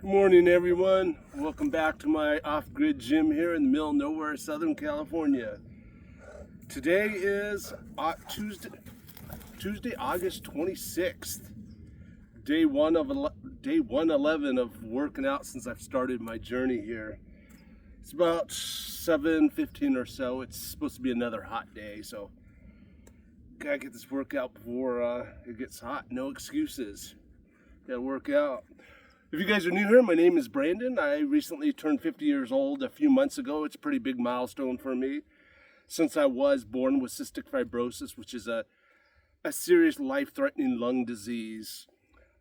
Good morning, everyone. Welcome back to my off-grid gym here in the middle of nowhere, Southern California. Today is Tuesday, August 26th. Day 111 of working out since I've started my journey here. It's about 7:15 or so. It's supposed to be another hot day, so gotta get this workout before it gets hot. No excuses. Gotta work out. If you guys are new here, my name is Brandon. I recently turned 50 years old a few months ago. It's a pretty big milestone for me since I was born with cystic fibrosis, which is a serious life-threatening lung disease.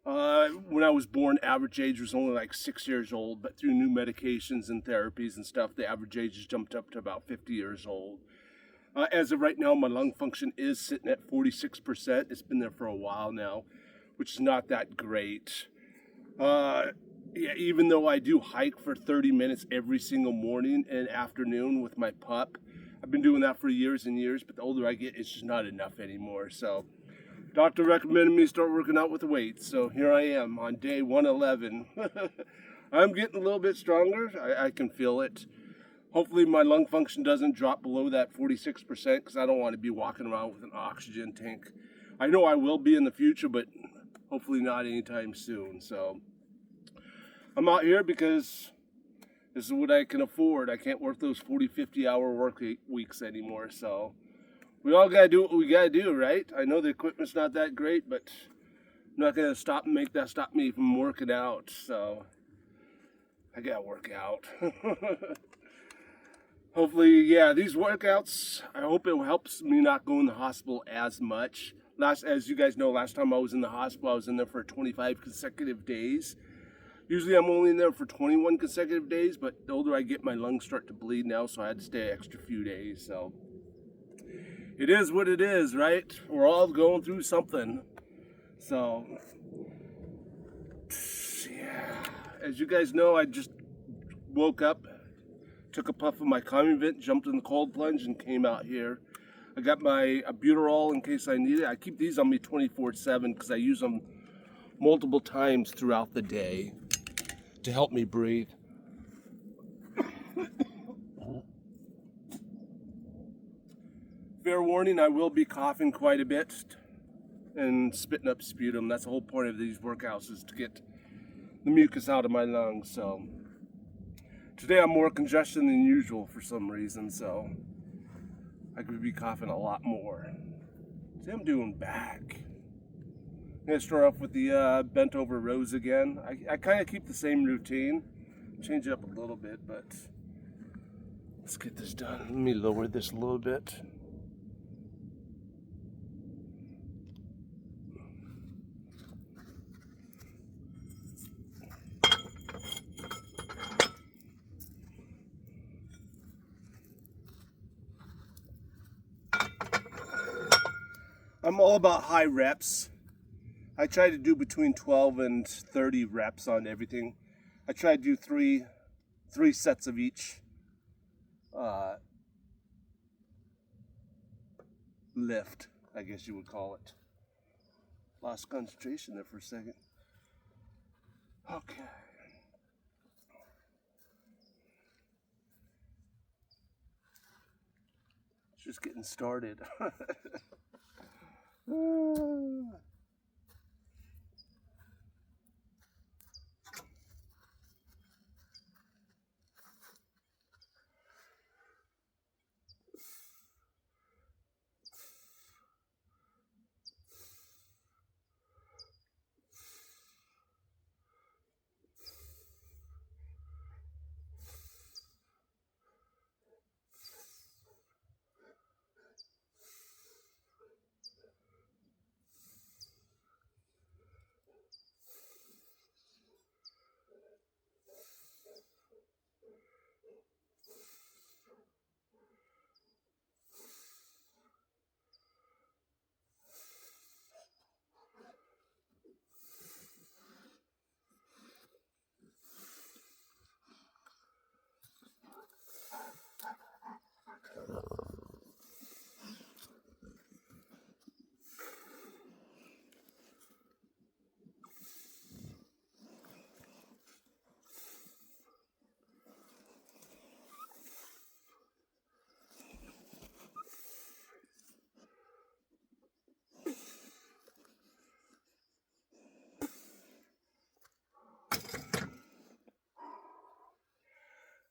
When I was born, average age was only like 6 years old, but through new medications and therapies and stuff, the average age has jumped up to about 50 years old. As of right now, my lung function is sitting at 46%. It's been there for a while now, which is not that great. Yeah, even though I do hike for 30 minutes every single morning and afternoon with my pup, I've been doing that for years and years, but the older I get, it's just not enough anymore. So, doctor recommended me start working out with weights. So here I am on day 111. I'm getting a little bit stronger. I can feel it. Hopefully my lung function doesn't drop below that 46% because I don't want to be walking around with an oxygen tank. I know I will be in the future, but hopefully not anytime soon. So I'm out here because this is what I can afford. I can't work those 40, 50-hour work weeks anymore. So we all got to do what we got to do, right? I know the equipment's not that great, but I'm not going to make that stop me from working out. So I got to work out. Hopefully, yeah, these workouts, I hope it helps me not go in the hospital as much. As you guys know, last time I was in the hospital, I was in there for 25 consecutive days. Usually I'm only in there for 21 consecutive days, but the older I get, my lungs start to bleed now, so I had to stay an extra few days. So it is what it is, right? We're all going through something. So, yeah. As you guys know, I just woke up, took a puff of my calming vent, jumped in the cold plunge, and came out here. I got my albuterol in case I need it. I keep these on me 24/7 because I use them multiple times throughout the day to help me breathe. Fair warning, I will be coughing quite a bit and spitting up sputum. That's the whole point of these workouts, is to get the mucus out of my lungs. So today I'm more congestion than usual for some reason, so I could be coughing a lot more. See, I'm doing back. I'm gonna start off with the bent over rows again. I kind of keep the same routine, change it up a little bit, but let's get this done. Let me lower this a little bit. I'm all about high reps. I try to do between 12 and 30 reps on everything. I try to do three sets of each lift, I guess you would call it. Lost concentration there for a second. Okay. Just getting started.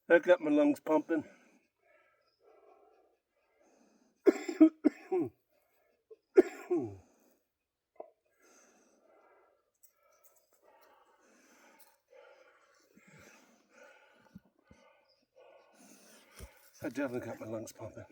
That got my lungs pumping. That definitely got my lungs pumping.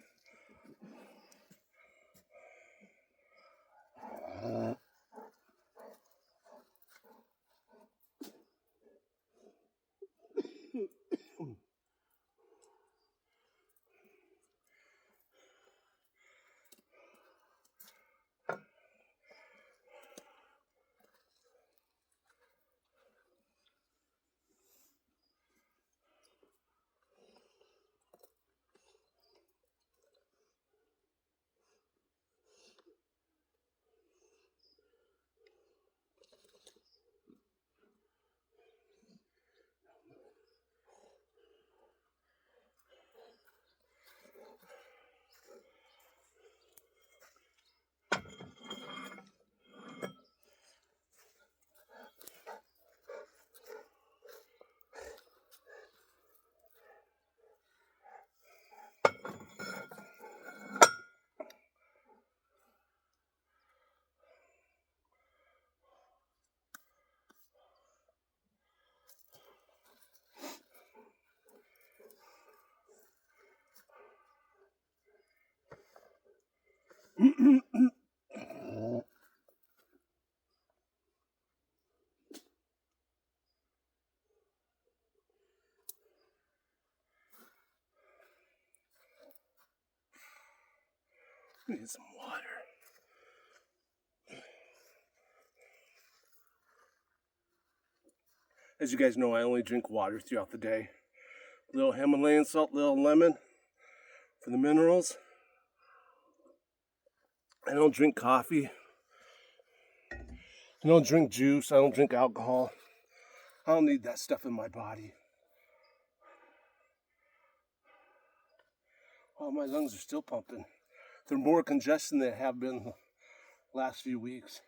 Let me get some water. As you guys know, I only drink water throughout the day. A little Himalayan salt, little lemon for the minerals. I don't drink coffee. I don't drink juice. I don't drink alcohol. I don't need that stuff in my body. Oh, my lungs are still pumping. They're more congested than they have been the last few weeks.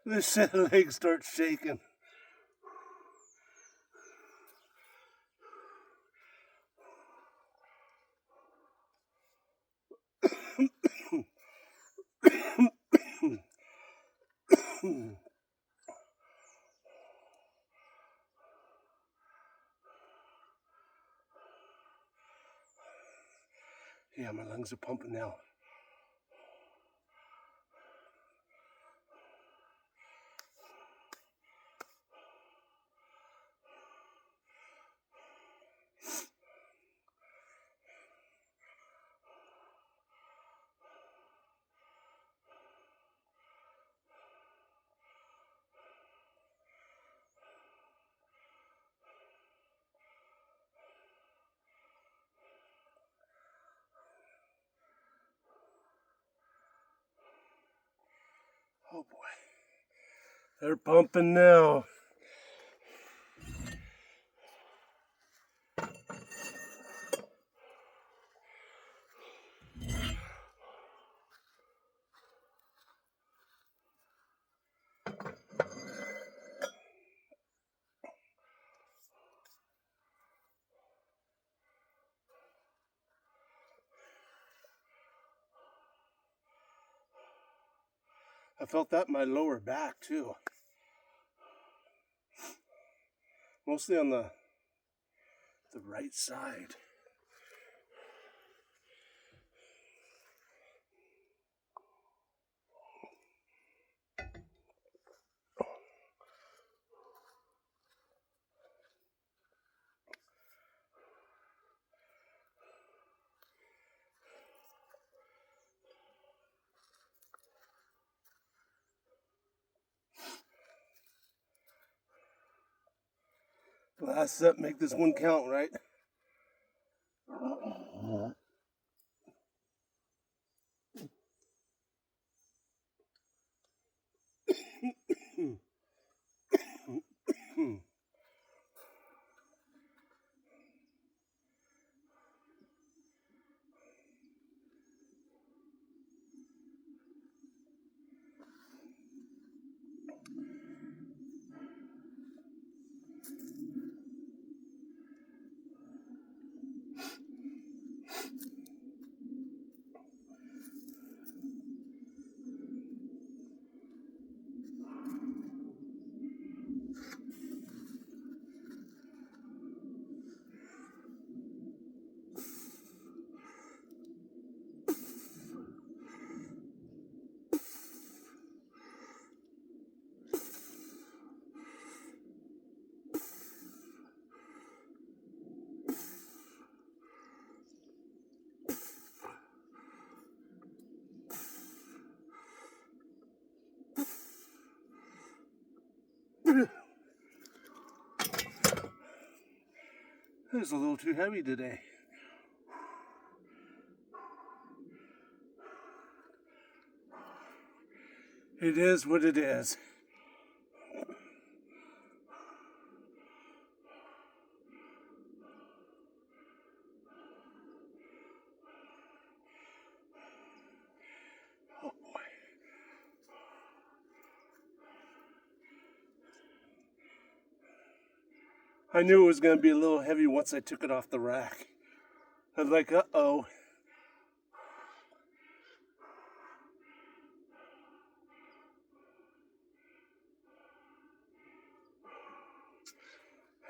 This set of legs starts shaking. Yeah, my lungs are pumping now. Oh boy. They're pumping now. I felt that in my lower back too. Mostly on the right side. Last set, make this one count, right? It's a little too heavy today. It is what it is. Oh boy. I knew it was going to be a little heavy once I took it off the rack. I was like, uh-oh.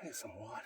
I need some water.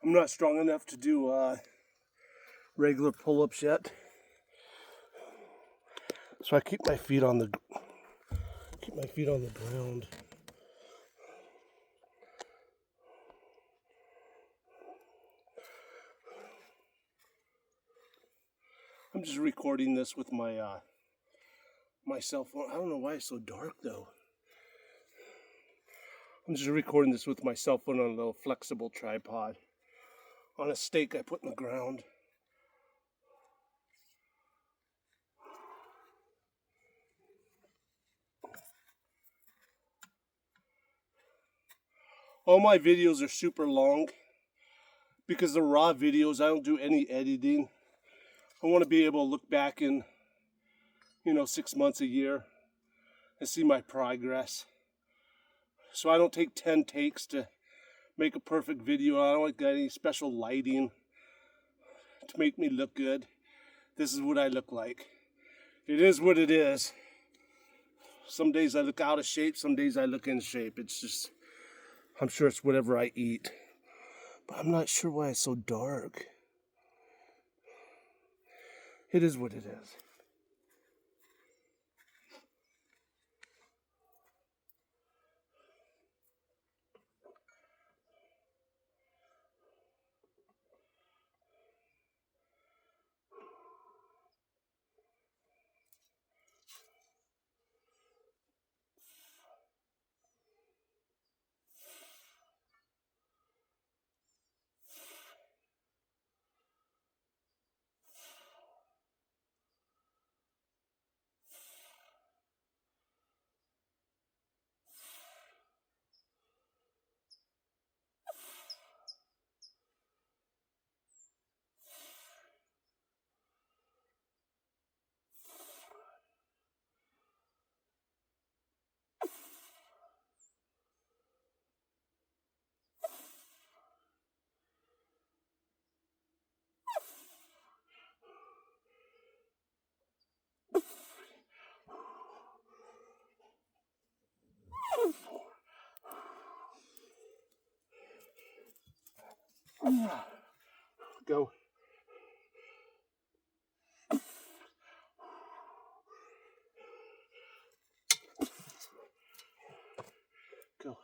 I'm not strong enough to do regular pull-ups yet, so I keep my feet on the ground. I'm just recording this with my my cell phone. I don't know why it's so dark though. I'm just recording this with my cell phone on a little flexible tripod on a stake I put in the ground. All my videos are super long because they're raw videos. I don't do any editing. I want to be able to look back in, 6 months, a year, and see my progress. So I don't take 10 takes to make a perfect video. I don't get any special lighting to make me look good. This is what I look like. It is what it is. Some days I look out of shape, some days I look in shape. It's just, I'm sure it's whatever I eat. But I'm not sure why it's so dark. It is what it is. Go. Go.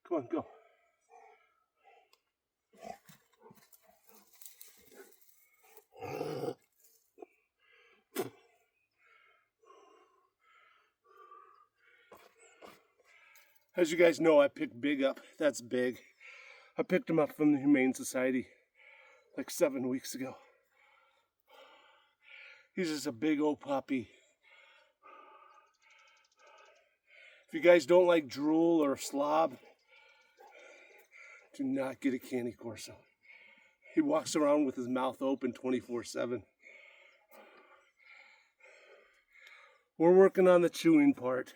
Come on, go. As you guys know, I picked Big up. That's Big. I picked him up from the Humane Society like 7 weeks ago. He's just a big old puppy. If you guys don't like drool or slob, do not get a Candy Corso. He walks around with his mouth open 24/7. We're working on the chewing part.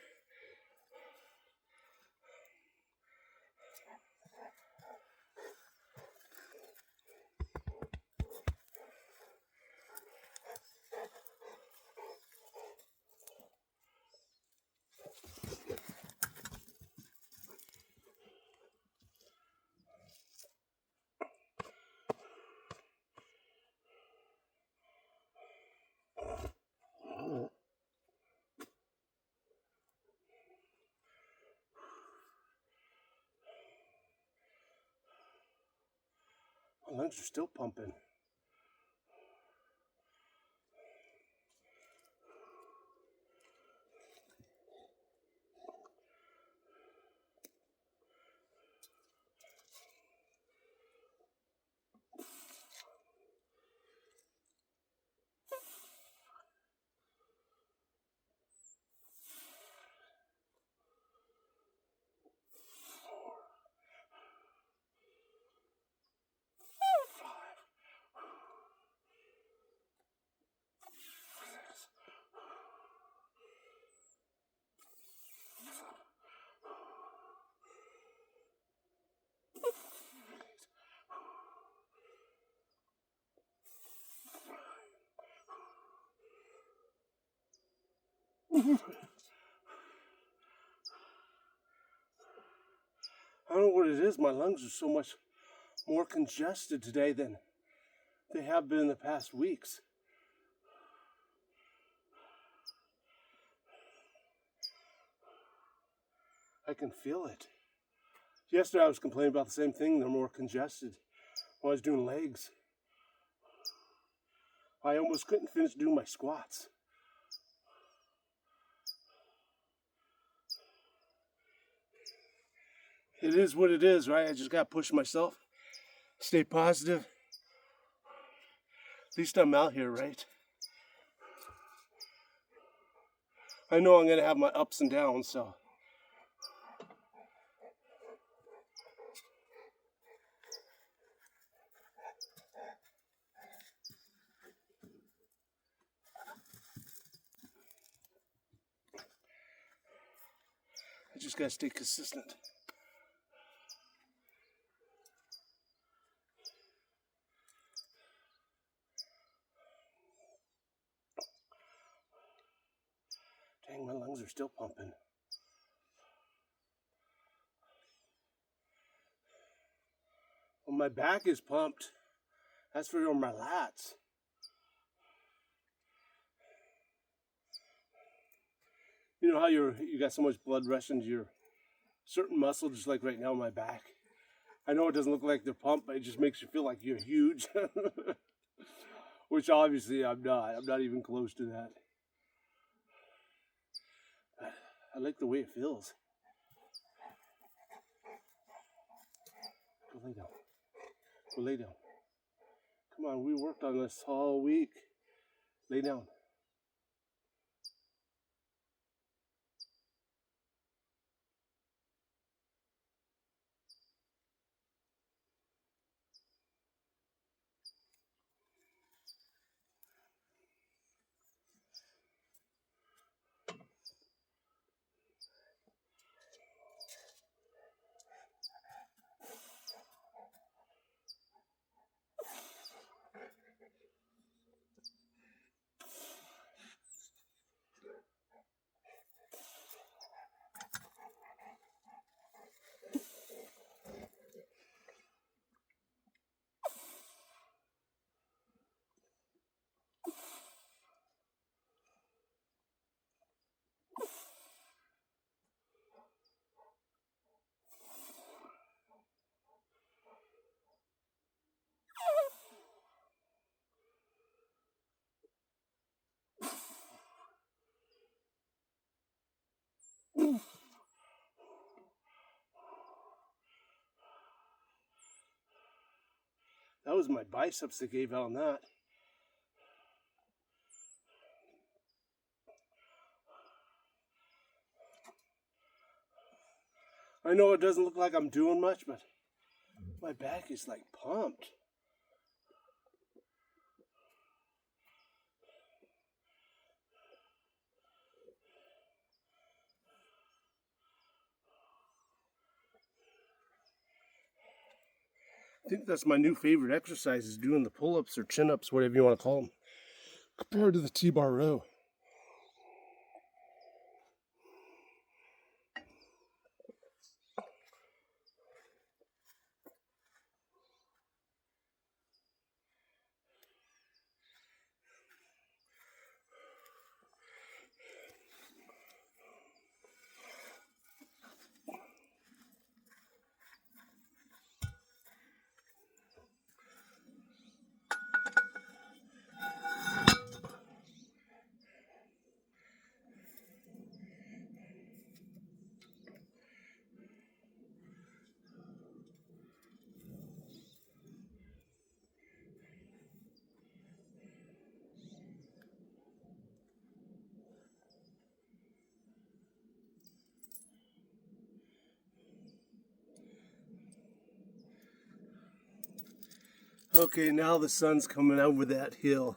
My lungs are still pumping. I don't know what it is. My lungs are so much more congested today than they have been in the past weeks. I can feel it. Yesterday I was complaining about the same thing. They're more congested when I was doing legs. I almost couldn't finish doing my squats. It is what it is, right? I just got to push myself. Stay positive. At least I'm out here, right? I know I'm going to have my ups and downs, so. I just got to stay consistent. Dang, my lungs are still pumping. Well, my back is pumped. That's for my lats. You know how you got so much blood rushing to your certain muscle, just like right now in my back. I know it doesn't look like they're pumped, but it just makes you feel like you're huge. Which obviously I'm not. I'm not even close to that. I like the way it feels. Go lay down. Go lay down. Come on, we worked on this all week. Lay down. That was my biceps that gave out on that. I know it doesn't look like I'm doing much, but my back is like pumped. I think that's my new favorite exercise, is doing the pull-ups or chin-ups, whatever you want to call them, compared to the T-bar row. Okay, now the sun's coming over that hill,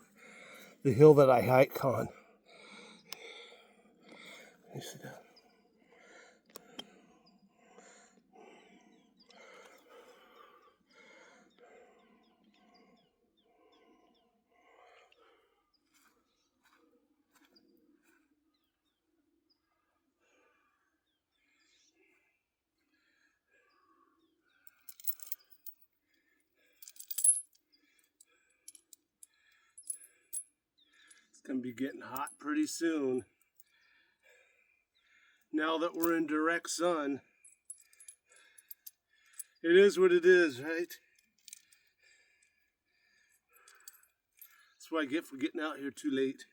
the hill that I hike on. You see that? It's gonna be getting hot pretty soon. Now that we're in direct sun, it is what it is, right? That's what I get for getting out here too late.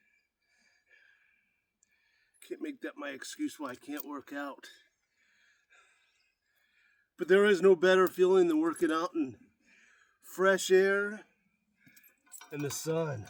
Can't make that my excuse why I can't work out. But there is no better feeling than working out in fresh air and the sun.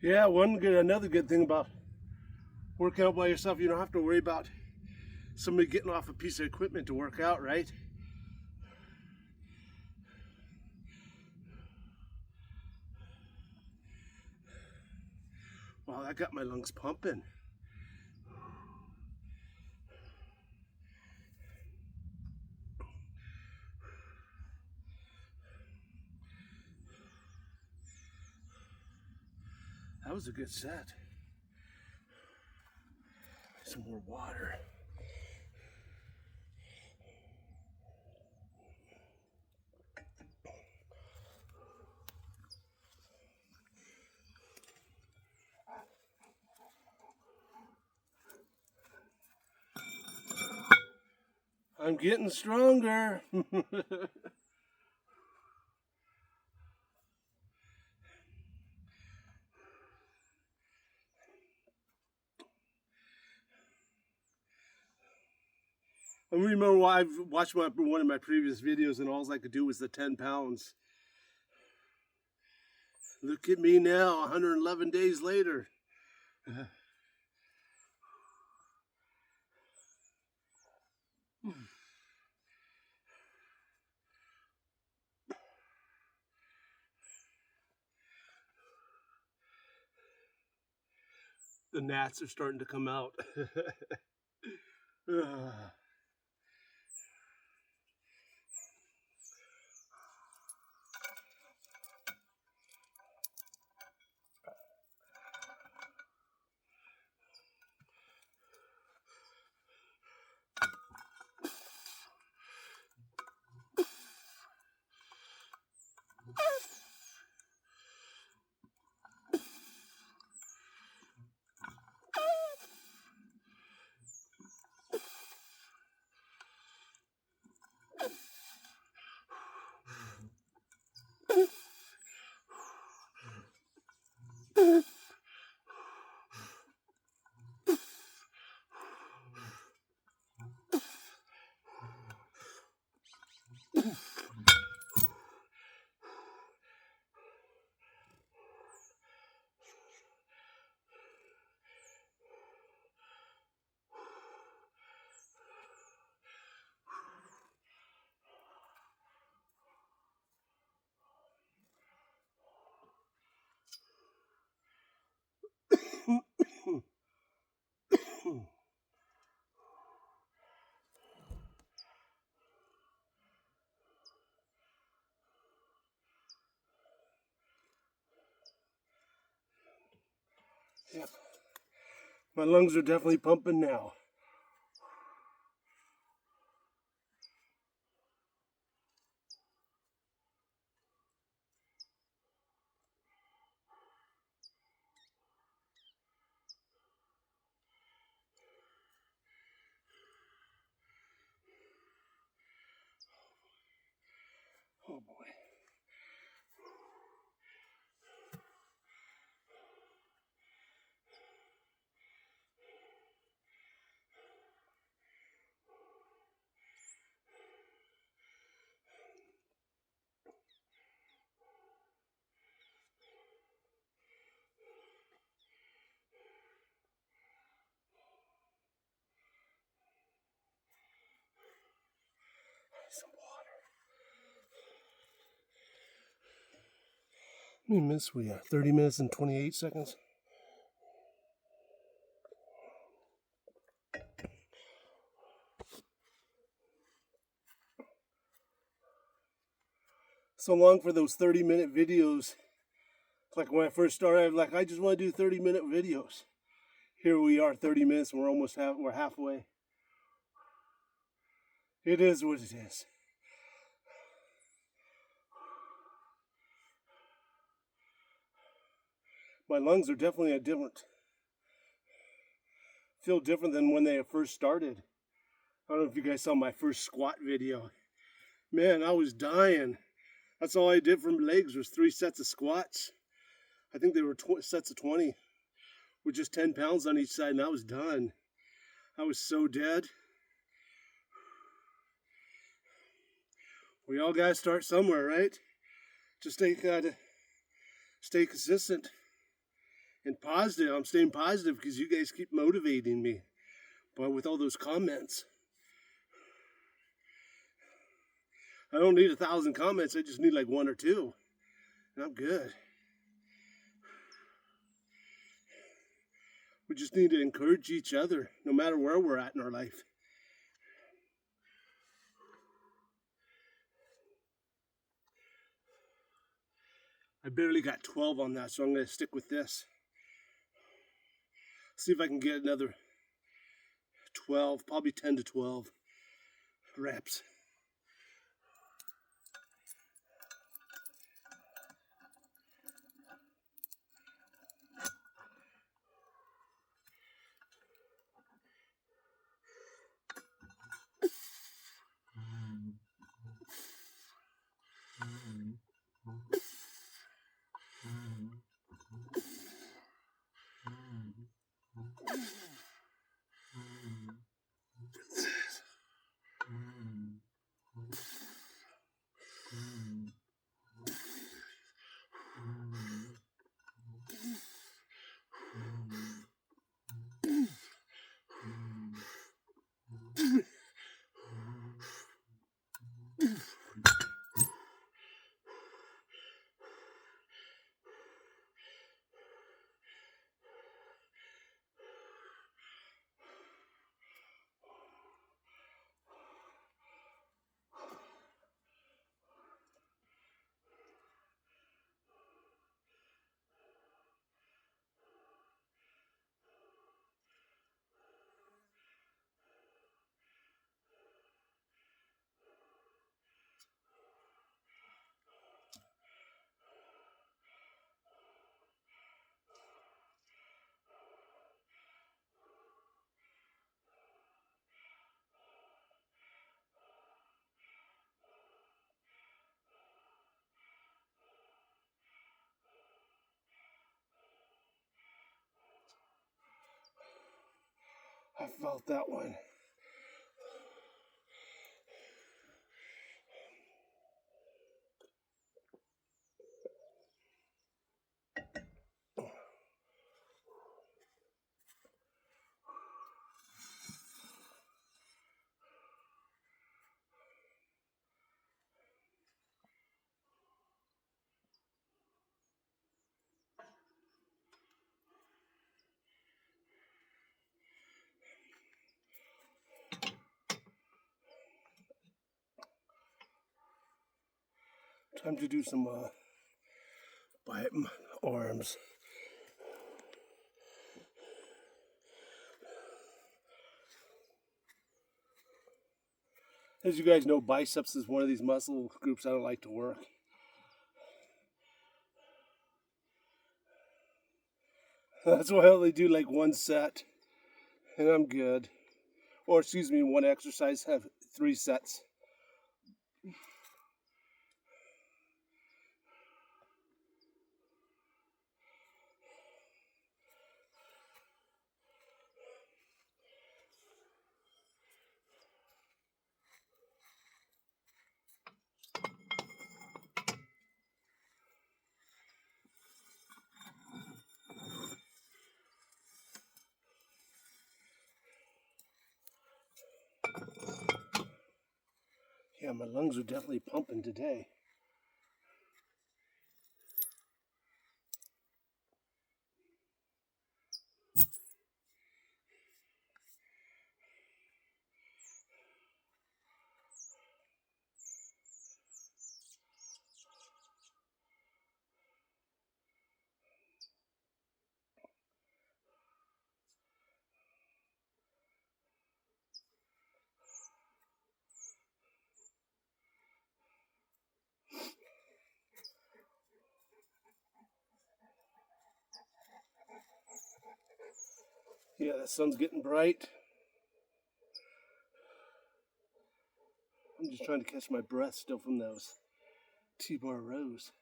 Yeah, another good thing about working out by yourself, you don't have to worry about somebody getting off a piece of equipment to work out, right? Wow, that got my lungs pumping. That was a good set. Some more water. I'm getting stronger. I remember why I've watched one of my previous videos and all I could do was the 10 pounds. Look at me now, 111 days later. The gnats are starting to come out. Yeah. My lungs are definitely pumping now. Oh boy. Some water. How many minutes we got? 30 minutes and 28 seconds. So long for those 30-minute videos. Like when I first started, I just want to do 30-minute videos. Here we are, 30 minutes, and we're halfway. It is what it is. My lungs are definitely feel different than when they first started. I don't know if you guys saw my first squat video. Man, I was dying. That's all I did for legs was 3 sets of squats. I think they were sets of 20 with just 10 pounds on each side, and I was done. I was so dead. We all gotta start somewhere, right? Just gotta stay consistent and positive. I'm staying positive because you guys keep motivating me. But with all those comments, I don't need 1,000 comments. I just need like 1 or 2, and I'm good. We just need to encourage each other, no matter where we're at in our life. I barely got 12 on that, so I'm going to stick with this. See if I can get another 12, probably 10 to 12 reps. I felt that one. Time to do some bicep arms. As you guys know, biceps is one of these muscle groups I don't like to work. That's why I only do like one set, and I'm good. Or excuse me, one exercise, have 3 sets. Yeah, my lungs are definitely pumping today. Yeah, the sun's getting bright. I'm just trying to catch my breath still from those T-bar rows.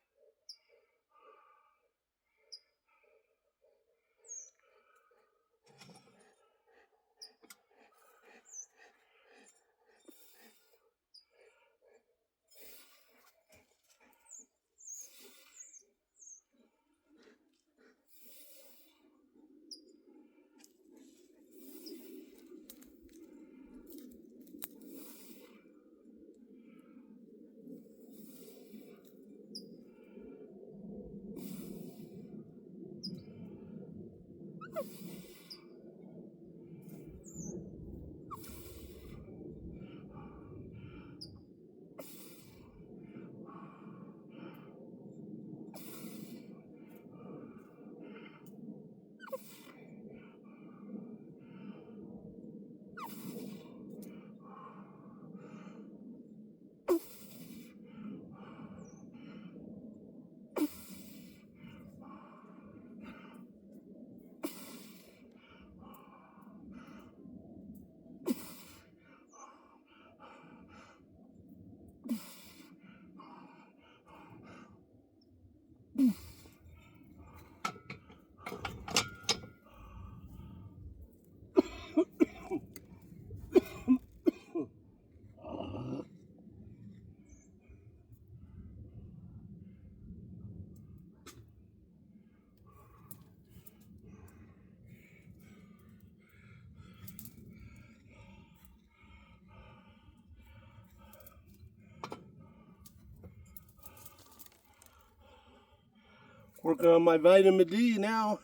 Working on my vitamin D now.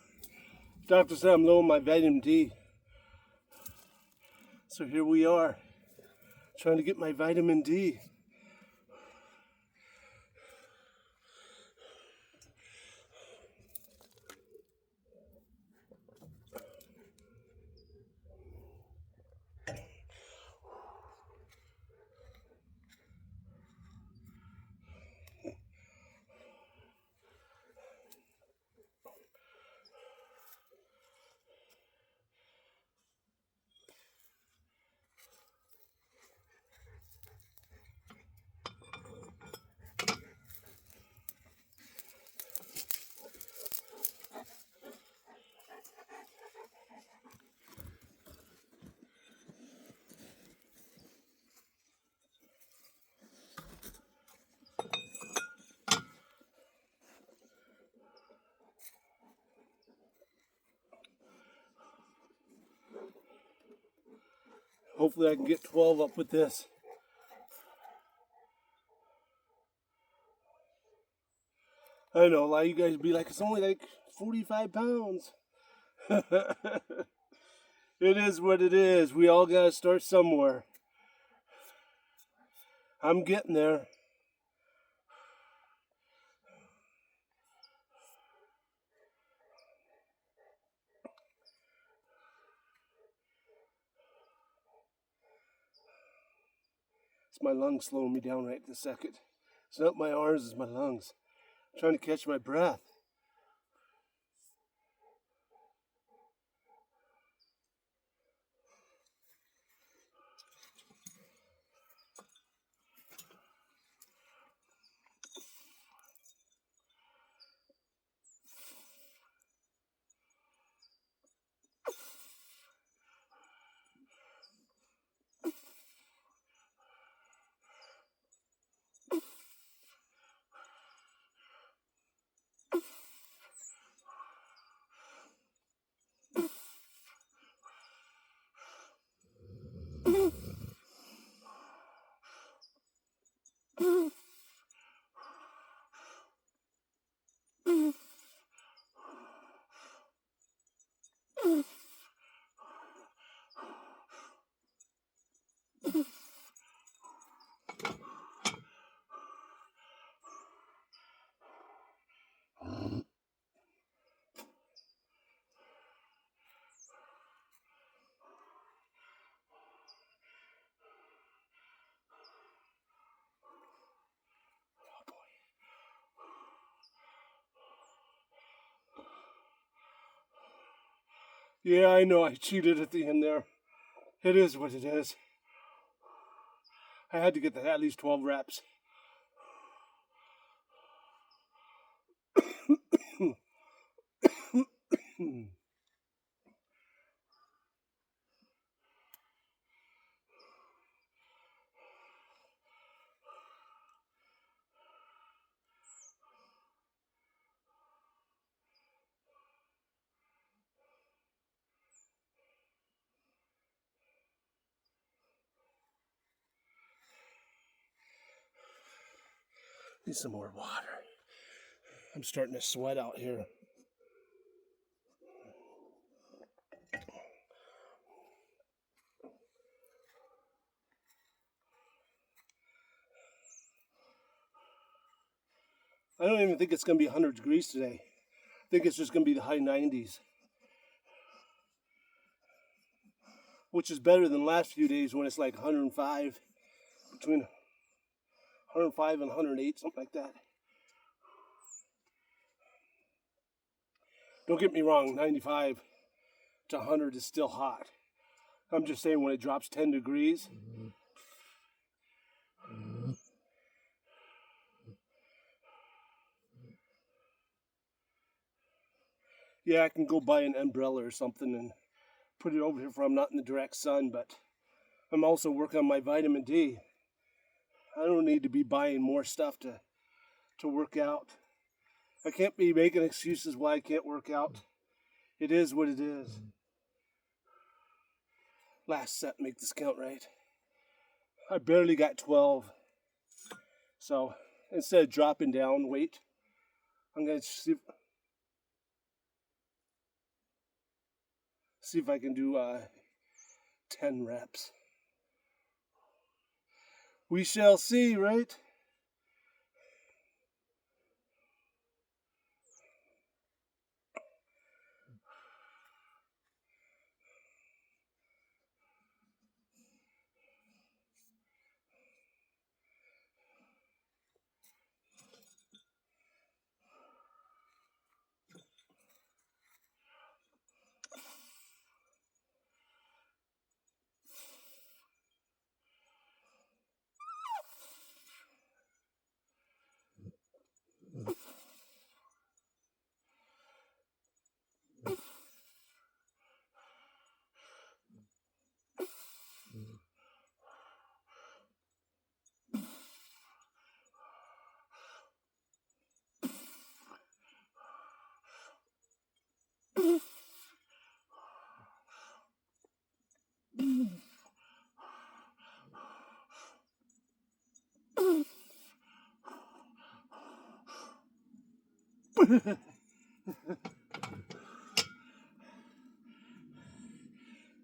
Doctor said I'm low on my vitamin D. So here we are, trying to get my vitamin D. Hopefully I can get 12 up with this. I know a lot of you guys be like, it's only like 45 pounds. It is what it is. We all gotta start somewhere. I'm getting there. It's my lungs slowing me down right this second. It's not my arms, it's my lungs. I'm trying to catch my breath. Yeah, I know I cheated at the end there. It is what it is. I had to get that at least 12 reps. Need some more water. I'm starting to sweat out here. I don't even think it's going to be 100 degrees today. I think it's just going to be the high 90s. Which is better than the last few days when it's like 105, between 105 and 108, something like that. Don't get me wrong, 95 to 100 is still hot. I'm just saying when it drops 10 degrees, yeah, I can go buy an umbrella or something and put it over here where I'm not in the direct sun, but I'm also working on my vitamin D. I don't need to be buying more stuff to work out. I can't be making excuses why I can't work out. It is what it is. Last set, make this count right. I barely got 12. So instead of dropping down weight, I'm going to see. See if I can do 10 reps. We shall see, right?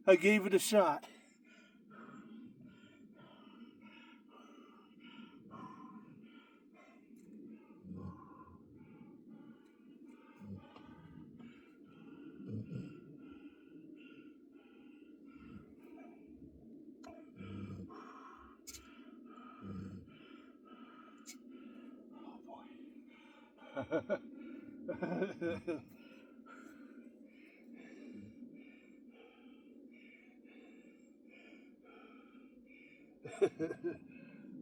I gave it a shot.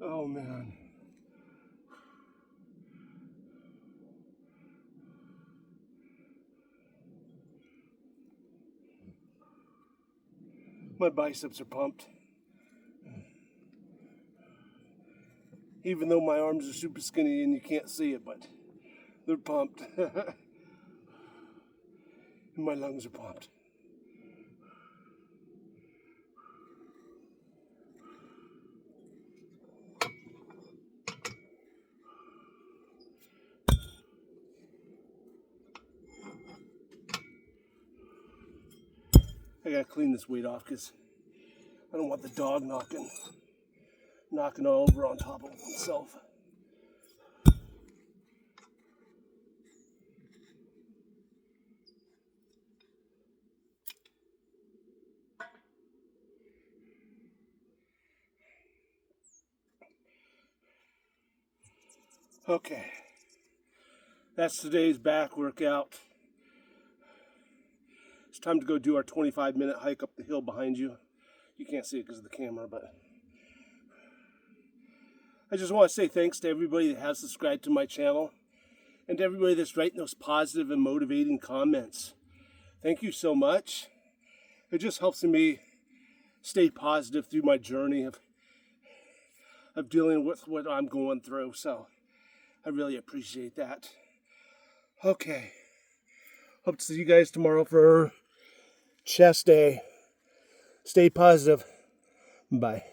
Oh man. My biceps are pumped. Even though my arms are super skinny and you can't see it, but they're pumped. And my lungs are pumped. I gotta clean this weight off because I don't want the dog knocking all over on top of himself. Okay, that's today's back workout. It's time to go do our 25-minute hike up the hill behind you. You can't see it because of the camera, but I just want to say thanks to everybody that has subscribed to my channel and to everybody that's writing those positive and motivating comments. Thank you so much. It just helps me stay positive through my journey of dealing with what I'm going through. So I really appreciate that. Okay. Hope to see you guys tomorrow for chest day. Stay positive. Bye.